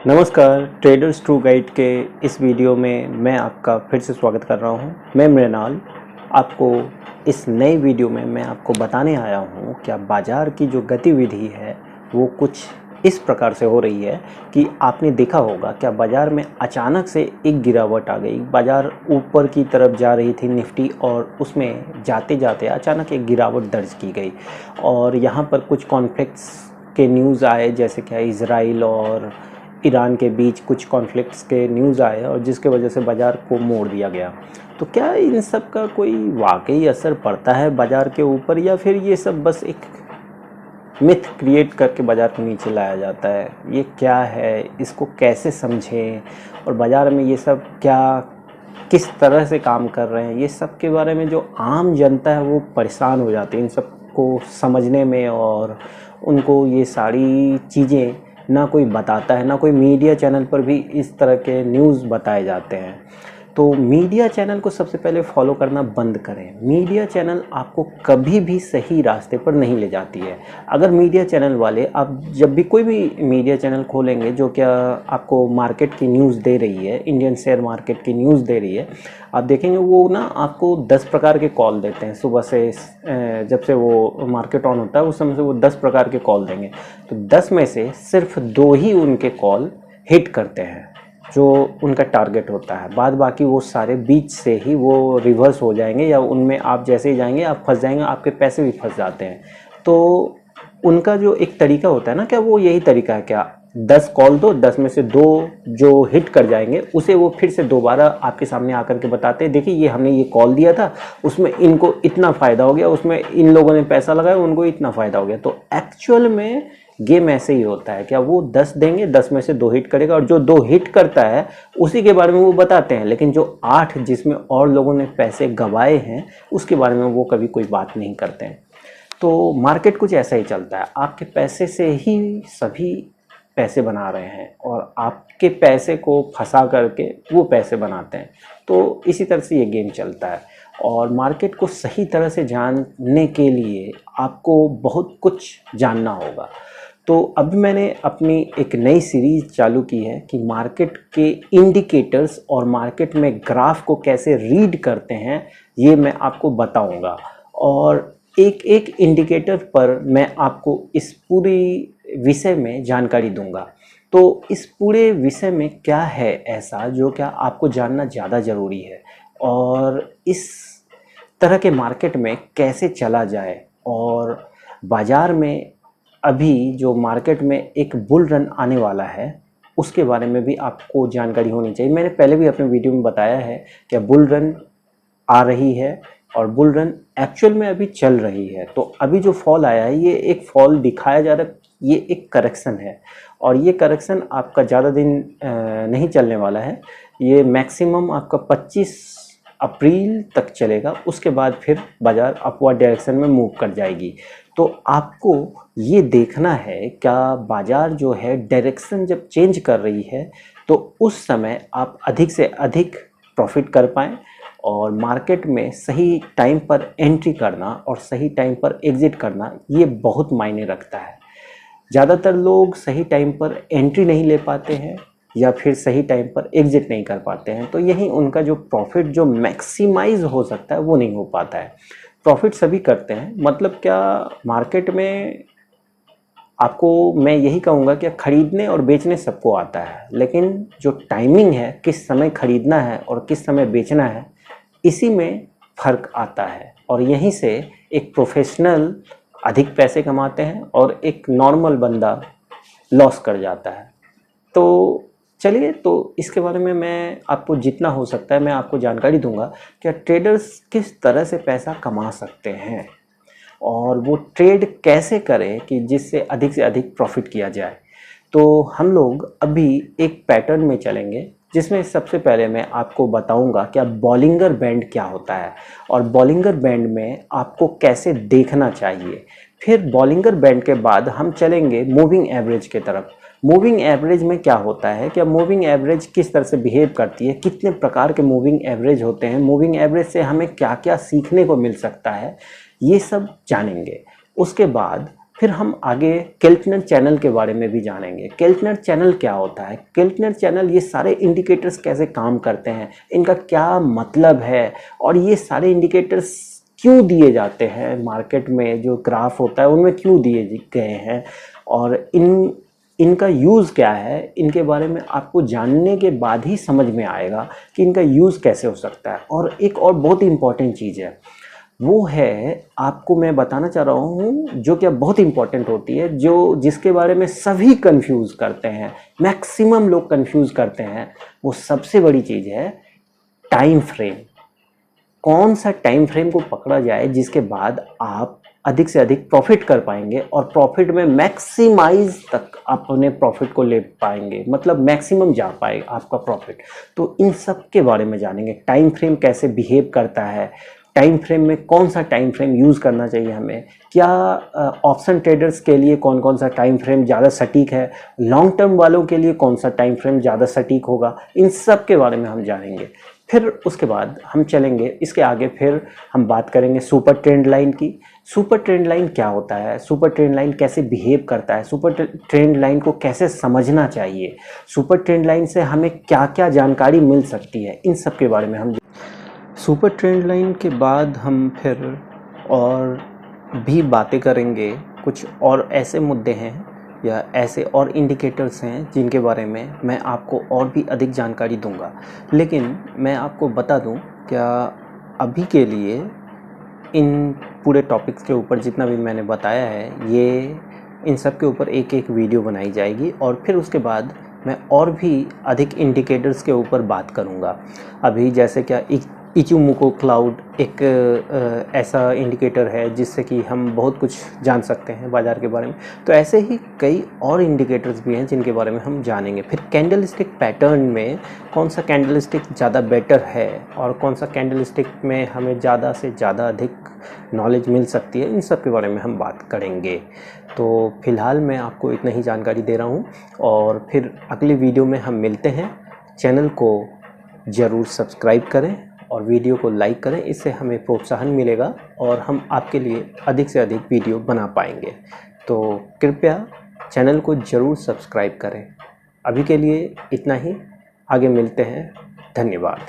नमस्कार, traders true guide के इस वीडियो में मैं आपका फिर से स्वागत कर रहा हूं। मैं मृणाल। आपको इस नए वीडियो में मैं आपको बताने आया हूं कि बाज़ार की जो गतिविधि है वो कुछ इस प्रकार से हो रही है कि आपने देखा होगा क्या बाज़ार में अचानक से एक गिरावट आ गई। बाज़ार ऊपर की तरफ जा रही थी निफ्टी और उसमें जाते जाते अचानक एक गिरावट दर्ज की गई और यहाँ पर कुछ कॉन्फ्लिक्ट्स के न्यूज़ आए, जैसे क्या इज़राइल और ईरान के बीच कुछ कॉन्फ्लिक्ट्स के न्यूज़ आए और जिसके वजह से बाज़ार को मोड़ दिया गया। तो क्या इन सब का कोई वाकई असर पड़ता है बाज़ार के ऊपर, या फिर ये सब बस एक मिथ क्रिएट करके बाज़ार को नीचे लाया जाता है? ये क्या है, इसको कैसे समझें, और बाज़ार में ये सब क्या किस तरह से काम कर रहे हैं, ये सब के बारे में जो आम जनता है वो परेशान हो जाती है इन सब को समझने में। और उनको ये सारी चीज़ें ना कोई बताता है, ना कोई मीडिया चैनल पर भी इस तरह के न्यूज़ बताए जाते हैं। तो मीडिया चैनल को सबसे पहले फॉलो करना बंद करें। मीडिया चैनल आपको कभी भी सही रास्ते पर नहीं ले जाती है। अगर मीडिया चैनल वाले, आप जब भी कोई भी मीडिया चैनल खोलेंगे जो क्या आपको मार्केट की न्यूज़ दे रही है, इंडियन शेयर मार्केट की न्यूज़ दे रही है, आप देखेंगे वो ना आपको 10 प्रकार के कॉल देते हैं। सुबह से जब से वो मार्केट ऑन होता है उस समय से वो 10 प्रकार के कॉल देंगे, तो 10 में से सिर्फ 2 ही उनके कॉल हिट करते हैं जो उनका टारगेट होता है। बाद बाकी वो सारे बीच से ही वो रिवर्स हो जाएंगे, या उनमें आप जैसे ही जाएंगे आप फंस जाएंगे, आपके पैसे भी फंस जाते हैं। तो उनका जो एक तरीका होता है ना, क्या वो यही तरीका है क्या, 10 कॉल दो, 10 में से 2 जो हिट कर जाएंगे उसे वो फिर से दोबारा आपके सामने आकर के बताते हैं, देखिए ये हमने ये कॉल दिया था, उसमें इनको इतना फ़ायदा हो गया, उसमें इन लोगों ने पैसा लगाया उनको इतना फ़ायदा हो गया। तो एक्चुअल में गेम ऐसे ही होता है, क्या वो 10 देंगे, 10 में से 2 हिट करेगा, और जो 2 हिट करता है उसी के बारे में वो बताते हैं, लेकिन जो 8 जिसमें और लोगों ने पैसे गंवाए हैं उसके बारे में वो कभी कोई बात नहीं करते हैं। तो मार्केट कुछ ऐसा ही चलता है, आपके पैसे से ही सभी पैसे बना रहे हैं और आपके पैसे को फंसा करके वो पैसे बनाते हैं। तो इसी तरह से ये गेम चलता है और मार्केट को सही तरह से जानने के लिए आपको बहुत कुछ जानना होगा। तो अब मैंने अपनी एक नई सीरीज़ चालू की है कि मार्केट के इंडिकेटर्स और मार्केट में ग्राफ को कैसे रीड करते हैं ये मैं आपको बताऊंगा, और एक एक इंडिकेटर पर मैं आपको इस पूरी विषय में जानकारी दूंगा। तो इस पूरे विषय में क्या है ऐसा जो क्या आपको जानना ज़्यादा ज़रूरी है, और इस तरह के मार्केट में कैसे चला जाए, और बाज़ार में अभी जो मार्केट में एक बुल रन आने वाला है उसके बारे में भी आपको जानकारी होनी चाहिए। मैंने पहले भी अपने वीडियो में बताया है कि बुल रन आ रही है और बुल रन एक्चुअल में अभी चल रही है। तो अभी जो फॉल आया है ये एक फॉल दिखाया जा रहा है, ये एक करेक्शन है, और ये करेक्शन आपका ज़्यादा दिन नहीं चलने वाला है। ये मैक्सिमम आपका 25 अप्रैल तक चलेगा, उसके बाद फिर बाज़ार अपवर्ड डायरेक्शन में मूव कर जाएगी। तो आपको ये देखना है क्या बाज़ार जो है डायरेक्शन जब चेंज कर रही है तो उस समय आप अधिक से अधिक प्रॉफिट कर पाएँ, और मार्केट में सही टाइम पर एंट्री करना और सही टाइम पर एग्ज़िट करना ये बहुत मायने रखता है। ज़्यादातर लोग सही टाइम पर एंट्री नहीं ले पाते हैं या फिर सही टाइम पर एग्ज़िट नहीं कर पाते हैं, तो यही उनका जो प्रॉफिट जो मैक्सिमाइज हो सकता है वो नहीं हो पाता है। प्रॉफिट सभी करते हैं, मतलब क्या मार्केट में आपको मैं यही कहूँगा कि ख़रीदने और बेचने सबको आता है, लेकिन जो टाइमिंग है किस समय ख़रीदना है और किस समय बेचना है इसी में फ़र्क आता है, और यहीं से एक प्रोफेशनल अधिक पैसे कमाते हैं और एक नॉर्मल बंदा लॉस कर जाता है। तो चलिए, तो इसके बारे में मैं आपको जितना हो सकता है मैं आपको जानकारी दूंगा कि ट्रेडर्स किस तरह से पैसा कमा सकते हैं और वो ट्रेड कैसे करें कि जिससे से अधिक प्रॉफिट किया जाए। तो हम लोग अभी एक पैटर्न में चलेंगे जिसमें सबसे पहले मैं आपको बताऊंगा कि बॉलिंगर बैंड क्या होता है और बॉलिंगर बैंड में आपको कैसे देखना चाहिए। फिर बॉलिंगर बैंड के बाद हम चलेंगे मूविंग एवरेज के तरफ। मूविंग एवरेज में क्या होता है, क्या मूविंग एवरेज किस तरह से बिहेव करती है, कितने प्रकार के मूविंग एवरेज होते हैं, मूविंग एवरेज से हमें क्या क्या सीखने को मिल सकता है, ये सब जानेंगे। उसके बाद फिर हम आगे केल्टनर चैनल के बारे में भी जानेंगे। केल्टनर चैनल क्या होता है, केल्टनर चैनल, ये सारे इंडिकेटर्स कैसे काम करते हैं, इनका क्या मतलब है, और ये सारे इंडिकेटर्स क्यों दिए जाते हैं मार्केट में, जो ग्राफ होता है उनमें क्यों दिए गए हैं, और इनका यूज़ क्या है, इनके बारे में आपको जानने के बाद ही समझ में आएगा कि इनका यूज़ कैसे हो सकता है। और एक और बहुत ही इम्पॉर्टेंट चीज़ है, वो है, आपको मैं बताना चाह रहा हूँ, जो क्या बहुत इंपॉर्टेंट होती है, जिसके बारे में सभी कंफ्यूज करते हैं, मैक्सिमम लोग कंफ्यूज करते हैं, वो सबसे बड़ी चीज़ है टाइम फ्रेम। कौन सा टाइम फ्रेम को पकड़ा जाए जिसके बाद आप अधिक से अधिक प्रॉफिट कर पाएंगे और प्रॉफिट में मैक्सिमाइज तक अपने प्रॉफिट को ले पाएंगे, मतलब मैक्सिमम जा पाए आपका प्रॉफिट। तो इन सब के बारे में जानेंगे, टाइम फ्रेम कैसे बिहेव करता है, टाइम फ्रेम में कौन सा टाइम फ्रेम यूज़ करना चाहिए हमें, क्या ऑप्शन ट्रेडर्स के लिए कौन कौन सा टाइम फ्रेम ज़्यादा सटीक है, लॉन्ग टर्म वालों के लिए कौन सा टाइम फ्रेम ज़्यादा सटीक होगा, इन सब के बारे में हम जानेंगे। फिर उसके बाद हम चलेंगे इसके आगे, फिर हम बात करेंगे सुपर ट्रेंड लाइन की। सुपर ट्रेंड लाइन क्या होता है, सुपर ट्रेंड लाइन कैसे बिहेव करता है, सुपर ट्रेंड लाइन को कैसे समझना चाहिए, सुपर ट्रेंड लाइन से हमें क्या क्या जानकारी मिल सकती है, इन सब के बारे में हम। सुपर ट्रेंड लाइन के बाद हम फिर और भी बातें करेंगे, कुछ और ऐसे मुद्दे हैं या ऐसे और इंडिकेटर्स हैं जिनके बारे में मैं आपको और भी अधिक जानकारी दूंगा। लेकिन मैं आपको बता दूं, क्या अभी के लिए इन पूरे टॉपिक्स के ऊपर जितना भी मैंने बताया है, ये इन सब के ऊपर एक एक वीडियो बनाई जाएगी, और फिर उसके बाद मैं और भी अधिक इंडिकेटर्स के ऊपर बात करूंगा। अभी जैसे क्या इचुमुको क्लाउड एक ऐसा इंडिकेटर है जिससे कि हम बहुत कुछ जान सकते हैं बाज़ार के बारे में। तो ऐसे ही कई और इंडिकेटर्स भी हैं जिनके बारे में हम जानेंगे। फिर कैंडलस्टिक पैटर्न में कौन सा कैंडलस्टिक ज़्यादा बेटर है और कौन सा कैंडलस्टिक में हमें ज़्यादा से ज़्यादा अधिक नॉलेज मिल सकती है, इन सब के बारे में हम बात करेंगे। तो फ़िलहाल मैं आपको इतना ही जानकारी दे रहा हूँ, और फिर अगले वीडियो में हम मिलते हैं। चैनल को ज़रूर सब्सक्राइब करें और वीडियो को लाइक करें, इससे हमें प्रोत्साहन मिलेगा और हम आपके लिए अधिक से अधिक वीडियो बना पाएंगे। तो कृपया चैनल को ज़रूर सब्सक्राइब करें। अभी के लिए इतना ही, आगे मिलते हैं। धन्यवाद।